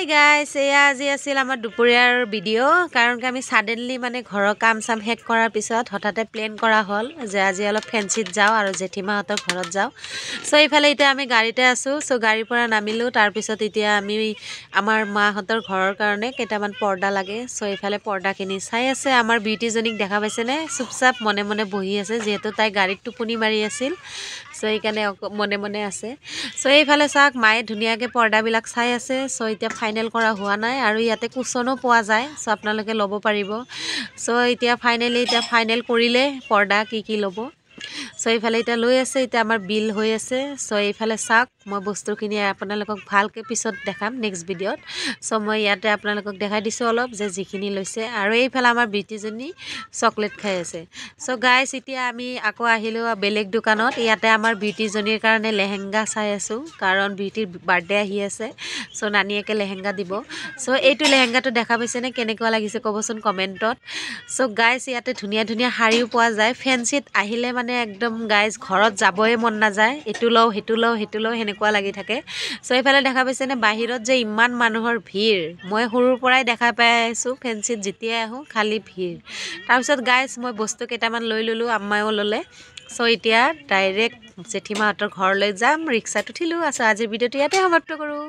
Hi guys এয়া আজি আছিল আমাৰ দুপৰীয়াৰ ভিডিঅ' কাৰণ আমি সাডেনলি মানে ঘৰৰ কাম চাম শেষ কৰাৰ পিছত হঠাতে প্লেন কৰা হ'ল যে আজি অলপ ফেন্সিত যাওঁ আৰু জেঠিমাহঁতৰ ঘৰত যাওঁ সো এইফালে এতিয়া আমি গাড়ীতে আছোঁ সো গাড়ীৰ পৰা নামিলোঁ তাৰপিছত এতিয়া আমি আমাৰ মাহঁতৰ ঘৰৰ কাৰণে কেইটামান পৰ্দা লাগে সো এইফালে পৰ্দাখিনি চাই আছে আমাৰ বিউটিজনীক দেখা পাইছেনে চুপচাপ মনে মনে বহি আছে যিহেতু তাই গাড়ীত টোপনি মাৰি আছিল সো এইকাৰণে মনে মনে আছে সো এইফালে চাওক মায়ে ধুনীয়াকৈ পৰ্দাবিলাক চাই আছে সো এতিয়া ফাইনেল কৰা হোৱা নাই আৰু ইয়াতে কুচনো পোৱা যায় সো আপোনালোকে ল'ব পাৰিব সো এতিয়া ফাইনেল কৰিলে পৰ্দা কি ল'ব সো এইফালে এতিয়া লৈ আছে এতিয়া আমাৰ বিল হৈ আছে সো এইফালে চাওক মই বস্তুখিনি আপোনালোকক ভালকৈ পিছত দেখাম নেক্সট ভিডিঅ'ত সো মই ইয়াতে আপোনালোকক দেখাই দিছোঁ অলপ যে যিখিনি লৈছে আৰু এইফালে আমাৰ বিউটিজনী চকলেট খাই আছে সো গাইছ এতিয়া আমি আকৌ আহিলোঁ বেলেগ দোকানত ইয়াতে আমাৰ বিউটিজনীৰ কাৰণে লেহেংগা চাই আছোঁ কাৰণ বিউটিৰ বাৰ্থডে আহি আছে সো নানীয়েকে লেহেংগা দিব সো এইটো লেহেংগাটো দেখা পাইছেনে কেনেকুৱা লাগিছে ক'বচোন কমেণ্টত সো গাইছ ইয়াতে ধুনীয়া ধুনীয়া শাড়ীও পোৱা যায় ফেন্সিত আহিলে মানে একদম গাইজ ঘৰত যাবই মন নাযায় এইটো লওঁ সেইটো লওঁ সেনেকুৱা লাগি থাকে সো এইফালে দেখা পাইছেনে বাহিৰত যে ইমান মানুহৰ ভিৰ মই সৰুৰ পৰাই দেখা পাই আছোঁ ফেন্সিত যেতিয়াই আহোঁ খালী ভিৰ তাৰপিছত গাইজ মই বস্তু কেইটামান লৈ ল'লোঁ আম্মায়েও ল'লে সো এতিয়া ডাইৰেক্ট জেঠিমাহঁতৰ ঘৰলৈ যাম ৰিক্সাত উঠিলোঁ আজিৰ ভিডিঅ'টো ইয়াতে সমাপ্ত কৰোঁ।